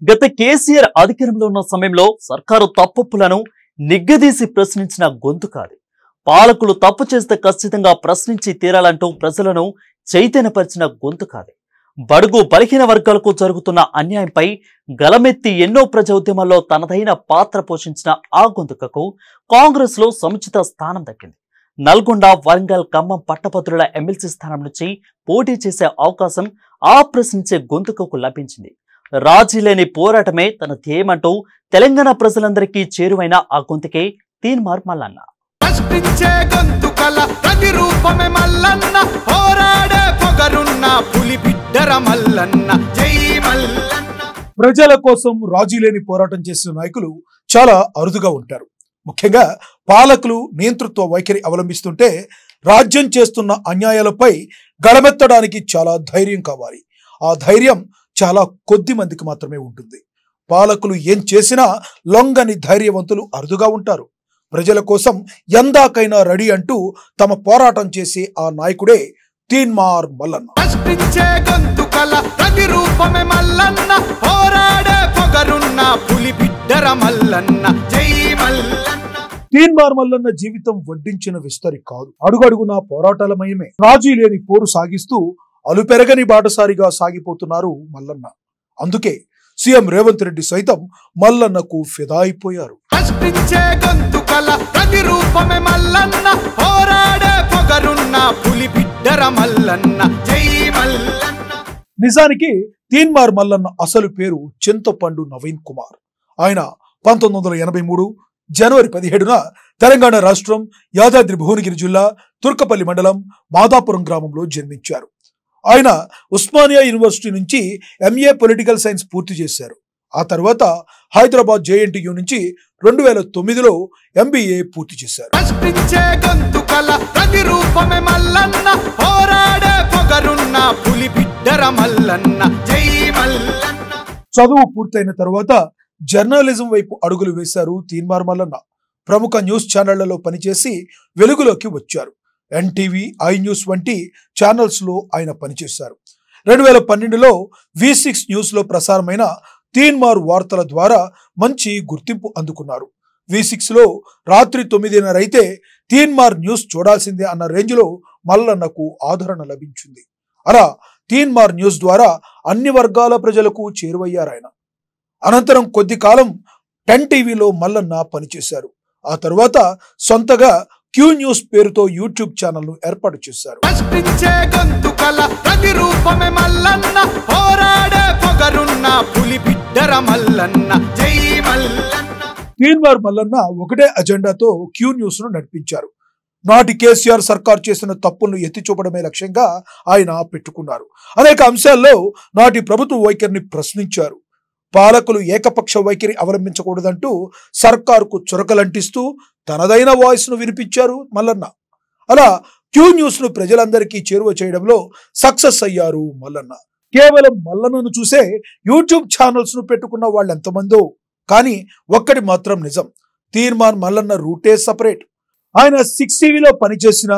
గత కేసీఆర్ అధికారంలో ఉన్న సమయంలో సర్కారు తప్పులను నిగ్గదీసి ప్రశ్నించిన గొంతు కాదు. పాలకులు తప్పు చేస్తే ఖచ్చితంగా ప్రశ్నించి తీరాలంటూ ప్రజలను చైతన్యపరిచిన గొంతు కాదు. బడుగు బలహీన వర్గాలకు జరుగుతున్న అన్యాయంపై గలమెత్తి ఎన్నో ప్రజా ఉద్యమాల్లో తనదైన పాత్ర పోషించిన ఆ గొంతుకకు కాంగ్రెస్ లో సముచిత స్థానం దక్కింది. నల్గొండ, వరంగల్, ఖమ్మం పట్టభద్రుల ఎమ్మెల్సీ స్థానం నుంచి పోటీ చేసే అవకాశం ఆ ప్రశ్నించే గొంతుకకు లభించింది. రాజీ లేని పోరాటమే తన ధ్యేయమంటూ తెలంగాణ ప్రజలందరికీ చేరువైన ఆ గొంతుకే తీన్మార్ మల్లన్న. ప్రజల కోసం రాజీ లేని పోరాటం చేసిన నాయకులు చాలా అరుదుగా ఉంటారు. ముఖ్యంగా పాలకులు నియంతృత్వ వైఖరి అవలంబిస్తుంటే రాజ్యం చేస్తున్న అన్యాయాలపై గళమెత్తడానికి చాలా ధైర్యం కావాలి. ఆ ధైర్యం చాలా కొద్ది మందికి మాత్రమే ఉంటుంది. పాలకులు ఏం చేసినా లొంగని ధైర్యవంతులు అరుదుగా ఉంటారు. ప్రజల కోసం ఎందాకైనా రెడీ అంటూ తమ పోరాటం చేసే ఆ నాయకుడే తీన్మార్ మల్లన్న. తీన్మార్ మల్లన్న జీవితం వడ్డించిన విస్తరి కాదు, అడుగడుగునా పోరాటాలమయమే. రాజీ లేని పోరు సాగిస్తూ అలుపెరగని బాటసారిగా సాగిపోతున్నారు మల్లన్న. అందుకే సీఎం రేవంత్ రెడ్డి సైతం మల్లన్నకు ఫిదా అయిపోయారు. నిజానికి తీన్మార్ మల్లన్న అసలు పేరు చింతపండు నవీన్ కుమార్. ఆయన 1983 జనవరి 17న తెలంగాణ రాష్ట్రం యాదాద్రి భువనగిరి జిల్లా తుర్కపల్లి మండలం మాదాపురం గ్రామంలో జన్మించారు. ఆయన ఉస్మానియా యూనివర్సిటీ నుంచి ఎంఏ పొలిటికల్ సైన్స్ పూర్తి చేశారు. ఆ తర్వాత హైదరాబాద్ జేఎన్టీయూ నుంచి 2009లో ఎంబీఏ పూర్తి చేశారు. చదువు పూర్తయిన తర్వాత జర్నలిజం వైపు అడుగులు వేశారు తీన్మార్ మల్లన్న. ప్రముఖ న్యూస్ ఛానళ్లలో పనిచేసి వెలుగులోకి వచ్చారు. ఎన్టీవీ, ఐ న్యూస్ వంటి ఛానల్స్ లో ఆయన పనిచేశారు. 2012లో V6 న్యూస్ లో ప్రసారమైన తీన్మార్ వార్తల ద్వారా మంచి గుర్తింపు అందుకున్నారు. V6లో రాత్రి 9:30 అయితే తీన్మార్ న్యూస్ చూడాల్సిందే అన్న రేంజ్ లో మల్లన్నకు ఆదరణ లభించింది. అలా తీన్మార్ న్యూస్ ద్వారా అన్ని వర్గాల ప్రజలకు చేరువయ్యారాయన. అనంతరం కొద్ది కాలం 10 టీవీలో మల్లన్న పనిచేశారు. ఆ తర్వాత సొంతగా క్యూ న్యూస్ పేరుతో యూట్యూబ్ ఛానల్ ను ఏర్పాటు చేశారు. తీన్మార్ మల్లన్న ఒకటే అజెండాతో క్యూ న్యూస్ ను నడిపించారు. నాటి కేసీఆర్ సర్కార్ చేసిన తప్పులను ఎత్తి చూపడమే లక్ష్యంగా ఆయన పెట్టుకున్నారు. అనేక అంశాల్లో నాటి ప్రభుత్వ వైఖరిని ప్రశ్నించారు. పాలకులు ఏకపక్ష వైఖరి అవలంబించకూడదంటూ సర్కారుకు చురకలంటిస్తూ తనదైన వాయిస్ ను వినిపించారు మల్లన్న. అలా క్యూ న్యూస్ ను ప్రజలందరికీ చేరువ చేయడంలో సక్సెస్ అయ్యారు మల్లన్న. కేవలం మల్లన్నను చూసే యూట్యూబ్ ఛానల్స్ ను పెట్టుకున్న వాళ్ళు ఎంతమందో, కానీ ఒక్కటి మాత్రం నిజం, తీన్మార్ మల్లన్న రూటే సపరేట్. ఆయన 6 టీవీలో పనిచేసిన,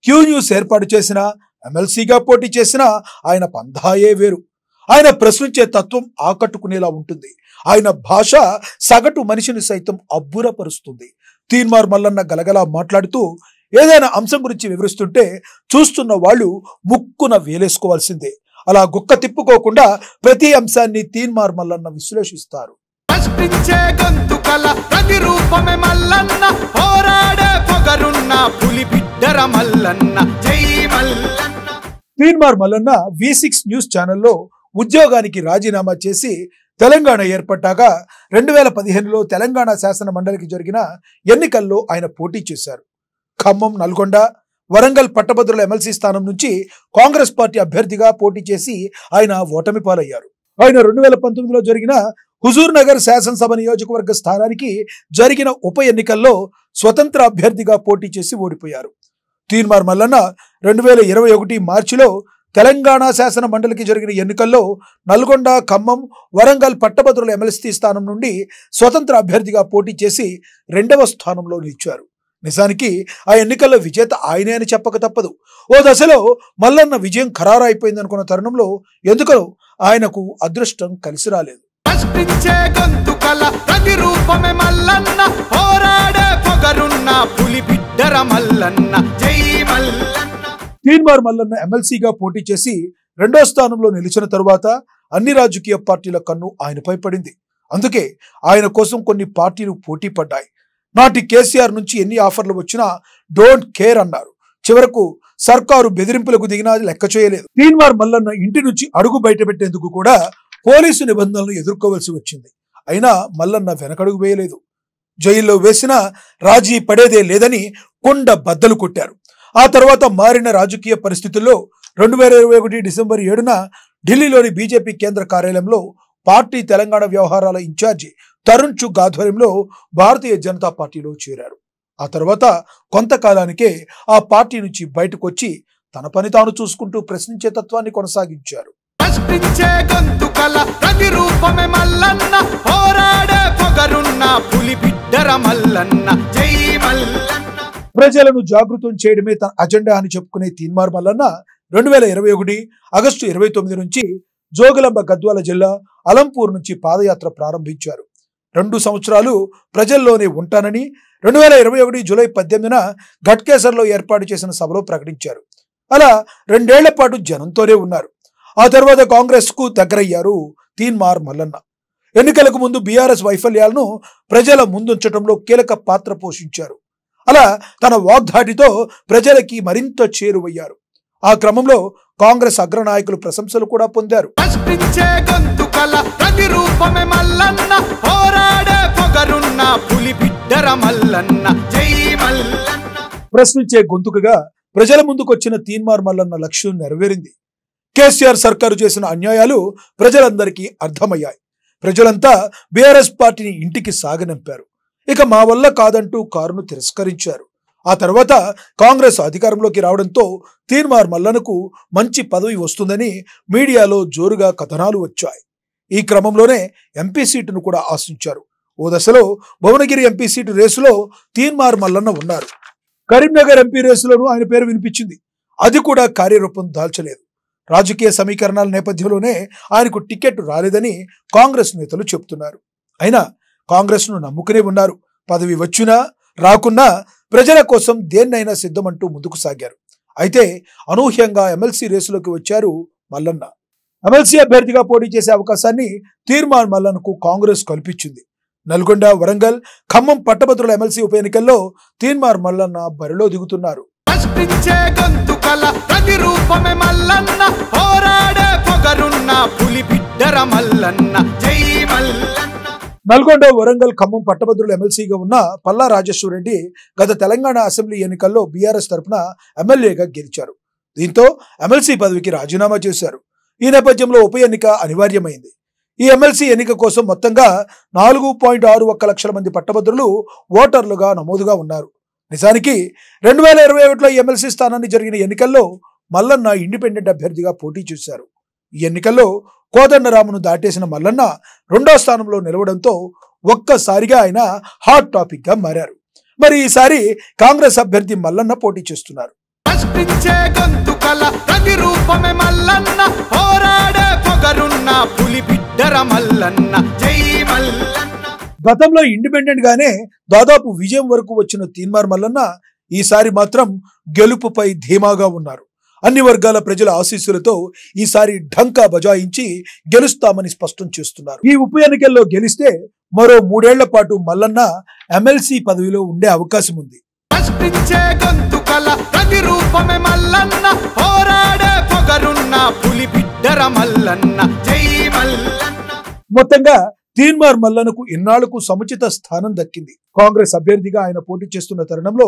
క్యూ న్యూస్ ఏర్పాటు చేసిన, ఎమ్మెల్సీగా పోటీ చేసిన ఆయన పంధాయే వేరు. ఆయన ప్రశ్నించే తత్వం ఆకట్టుకునేలా ఉంటుంది. ఆయన భాష సగటు మనిషిని సైతం అబ్బురపరుస్తుంది. తీన్మార్ మల్లన్న గలగలా మాట్లాడుతూ ఏదైనా అంశం గురించి వివరిస్తుంటే చూస్తున్న వాళ్ళు ముక్కున వేలేసుకోవాల్సిందే. అలా గుక్క తిప్పుకోకుండా ప్రతి అంశాన్ని తీన్మార్ మల్లన్న విశ్లేషిస్తారు. తీన్మార్ మల్లన్న V6 న్యూస్ ఛానల్లో ఉద్యోగానికి రాజీనామా చేసి తెలంగాణ ఏర్పడ్డాక 2015లో తెలంగాణ శాసన మండలికి జరిగిన ఎన్నికల్లో ఆయన పోటీ చేశారు. ఖమ్మం, నల్గొండ, వరంగల్ పట్టభద్రుల ఎమ్మెల్సీ స్థానం నుంచి కాంగ్రెస్ పార్టీ అభ్యర్థిగా పోటీ చేసి ఆయన ఓటమి పాలయ్యారు. ఆయన 2019లో జరిగిన హుజూర్ నగర్ శాసనసభ నియోజకవర్గ స్థానానికి జరిగిన ఉప ఎన్నికల్లో స్వతంత్ర అభ్యర్థిగా పోటీ చేసి ఓడిపోయారు. తీన్మార్ మల్లన్న 2021 మార్చిలో తెలంగాణ శాసన మండలికి జరిగిన ఎన్నికల్లో నల్గొండ, ఖమ్మం, వరంగల్ పట్టభద్రుల ఎమ్మెల్సీ స్థానం నుండి స్వతంత్ర అభ్యర్థిగా పోటీ చేసి 2వ స్థానంలో నిలిచారు. నిజానికి ఆ ఎన్నికల్లో విజేత ఆయనే అని చెప్పక తప్పదు. ఓ దశలో మల్లన్న విజయం ఖరారైపోయింది అనుకున్న తరుణంలో ఎందుకనో ఆయనకు అదృష్టం కలిసి రాలేదు. ప్రశ్నించే గొంతుకల ప్రతిరూపమే మల్లన్న, పోరాడే పొగరున్న పులి బిడ్డర మల్లన్న, జై మల్లన్న. తీన్మార్ మల్లన్న ఎమ్మెల్సీగా పోటీ చేసి 2వ స్థానంలో నిలిచిన తరువాత అన్ని రాజకీయ పార్టీల కన్ను ఆయనపై పడింది. అందుకే ఆయన కోసం కొన్ని పార్టీలు పోటీ పడ్డాయి. నాటి కేసీఆర్ నుంచి ఎన్ని ఆఫర్లు వచ్చినా డోంట్ కేర్ అన్నారు. చివరకు సర్కారు బెదిరింపులకు దిగినా లెక్క చేయలేదు. తీన్మార్ మల్లన్న ఇంటి నుంచి అడుగు బయటపెట్టేందుకు కూడా పోలీసు నిబంధనలు ఎదుర్కోవలసి వచ్చింది. అయినా మల్లన్న వెనకడుగు వేయలేదు. జైల్లో వేసినా రాజీ పడేదే లేదని కొండ బద్దలు కొట్టారు. ఆ తర్వాత మారిన రాజకీయ పరిస్థితుల్లో 2021 డిసెంబర్ 7న ఢిల్లీలోని బీజేపీ కేంద్ర కార్యాలయంలో పార్టీ తెలంగాణ వ్యవహారాల ఇన్ఛార్జి తరుణ్ చుగ్ ఆధ్వర్యంలో భారతీయ జనతా పార్టీలో చేరారు. ఆ తర్వాత కొంతకాలానికే ఆ పార్టీ నుంచి బయటకు వచ్చి తన పని తాను చూసుకుంటూ ప్రశ్నించే తత్వాన్ని కొనసాగించారు. ప్రశ్నించే గొంతుకల ప్రతిరూపమే మల్లన్న, పోరాడే పొగరున్న పులి బిడ్డర మల్లన్న, జై మల్లన్న. ప్రజలను జాగృతం చేయడమే తన అజెండా అని చెప్పుకునే తీన్మార్ మల్లన్న 2021 ఆగస్టు 29 నుంచి జోగులాంబ గద్వాల జిల్లా అలంపూర్ నుంచి పాదయాత్ర ప్రారంభించారు. 2 సంవత్సరాలు ప్రజల్లోనే ఉంటానని 2021 జూలై 18న ఘట్కేసర్లో ఏర్పాటు చేసిన సభలో ప్రకటించారు. అలా 2 ఏళ్ల పాటు జనంతోనే ఉన్నారు. ఆ తర్వాత కాంగ్రెస్ కు దగ్గరయ్యారు తీన్మార్ మల్లన్న. ఎన్నికలకు ముందు బీఆర్ఎస్ వైఫల్యాలను ప్రజల ముందుంచడంలో కీలక పాత్ర పోషించారు. అలా తన వాగ్దాటితో ప్రజలకి మరింత చేరువయ్యారు. ఆ క్రమంలో కాంగ్రెస్ అగ్రనాయకులు ప్రశంసలు కూడా పొందారు. ప్రశ్నించే గొంతుకల ప్రతిరూపమే మల్లన్న, పోరాడే పొగరున్న పులి బిడ్డర మల్లన్న, జై మల్లన్న. ప్రశ్నించే గొంతుకగా ప్రజల ముందుకొచ్చిన తీన్మార్ మల్లన్న లక్ష్యం నెరవేరింది. కేసీఆర్ సర్కారు చేసిన అన్యాయాలు ప్రజలందరికీ అర్థమయ్యాయి. ప్రజలంతా బీఆర్ఎస్ పార్టీని ఇంటికి సాగనంపారు. ఇక మా వల్ల కాదంటూ కారును తిరస్కరించారు. ఆ తర్వాత కాంగ్రెస్ అధికారంలోకి రావడంతో తీన్మార్ మల్లన్నకు మంచి పదవి వస్తుందని మీడియాలో జోరుగా కథనాలు వచ్చాయి. ఈ క్రమంలోనే ఎంపీ సీటును కూడా ఆశించారు. ఓ దశలో భువనగిరి ఎంపీ సీటు రేసులో తీన్మార్ మల్లన్న ఉన్నారు. కరీంనగర్ ఎంపీ రేసులోనూ ఆయన పేరు వినిపించింది. అది కూడా కార్యరూపం దాల్చలేదు. రాజకీయ సమీకరణాల నేపథ్యంలోనే ఆయనకు టికెట్ రాలేదని కాంగ్రెస్ నేతలు చెబుతున్నారు. అయినా కాంగ్రెస్ ను నమ్ముకునే ఉన్నారు. పదవి వచ్చినా రాకున్నా ప్రజల కోసం దేన్నైనా సిద్ధమంటూ ముందుకు సాగారు. అయితే అనూహ్యంగా ఎమ్మెల్సీ రేసులోకి వచ్చారు మల్లన్న. ఎమ్మెల్సీ అభ్యర్థిగా పోటీ చేసే అవకాశాన్ని తీన్మార్ మల్లన్నకు కాంగ్రెస్ కల్పించింది. నల్గొండ, వరంగల్, ఖమ్మం పట్టభద్రుల ఎమ్మెల్సీ ఉప ఎన్నికల్లో తీన్మార్ మల్లన్న బరిలో దిగుతున్నారు. ప్రశ్నించే గొంతుకల ప్రతిరూపమే మల్లన్న, పోరాడే పొగరున్న పులి బిడ్డర మల్లన్న, జై మల్లన్న. నల్గొండ, వరంగల్, ఖమ్మం పట్టభద్రుల ఎమ్మెల్సీగా ఉన్న పల్లా రాజేశ్వర్ రెడ్డి గత తెలంగాణ అసెంబ్లీ ఎన్నికల్లో బీఆర్ఎస్ తరఫున ఎమ్మెల్యేగా గెలిచారు. దీంతో ఎమ్మెల్సీ పదవికి రాజీనామా చేశారు. ఈ నేపథ్యంలో ఉప ఎన్నిక అనివార్యమైంది. ఈ ఎమ్మెల్సీ ఎన్నిక కోసం మొత్తంగా 4.61 లక్షల మంది పట్టభద్రులు ఓటర్లుగా నమోదుగా ఉన్నారు. నిజానికి 2021లో ఎమ్మెల్సీ స్థానాన్ని జరిగిన ఎన్నికల్లో మల్లన్న ఇండిపెండెంట్ అభ్యర్థిగా పోటీ చేశారు. ఈ ఎన్నికల్లో కోదండరామును దాటేసిన మల్లన్న 2వ స్థానంలో నిలవడంతో ఒక్కసారిగా ఆయన హాట్ టాపిక్ గా మారారు. మరి ఈసారి కాంగ్రెస్ అభ్యర్థి మల్లన్న పోటీ చేస్తున్నారు. ప్రశ్నించే గొంతుకల ప్రతిరూపమే మల్లన్న, పోరాడే పొగరున్న పులి బిడ్డర మల్లన్న, జై మల్లన్న. గతంలో ఇండిపెండెంట్ గానే దాదాపు విజయం వరకు వచ్చిన తీన్మార్ మల్లన్న ఈసారి మాత్రం గెలుపుపై ధీమాగా ఉన్నారు. అన్ని వర్గాల ప్రజల ఆశీస్సులతో ఈసారి ఢంకా బజాయించి గెలుస్తామని స్పష్టం చేస్తున్నారు. ఈ ఉప ఎన్నికల్లో గెలిస్తే మరో 3 ఏళ్ల పాటు మల్లన్న ఎమ్మెల్సీ పదవిలో ఉండే అవకాశం ఉంది. ప్రశ్నించే గొంతుకల ప్రతిరూపమే మల్లన్న, పోరాడే పొగరున్న పులి బిడ్డర మల్లన్న, జై మల్లన్న. మొత్తంగా తీన్మార్ మల్లన్నకు ఇన్నాళ్లకు సముచిత స్థానం దక్కింది. కాంగ్రెస్ అభ్యర్థిగా ఆయన పోటీ చేస్తున్న తరుణంలో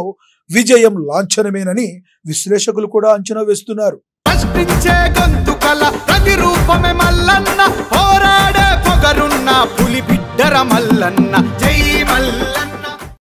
విజయం లాంఛనమేనని విశ్లేషకులు కూడా అంచనా వేస్తున్నారు. ప్రశ్నించే గొంతుకల ప్రతిరూపమే మల్లన్న, పోరాడే పొగరున్న పులి బిడ్డర మల్లన్న, జై మల్లన్న.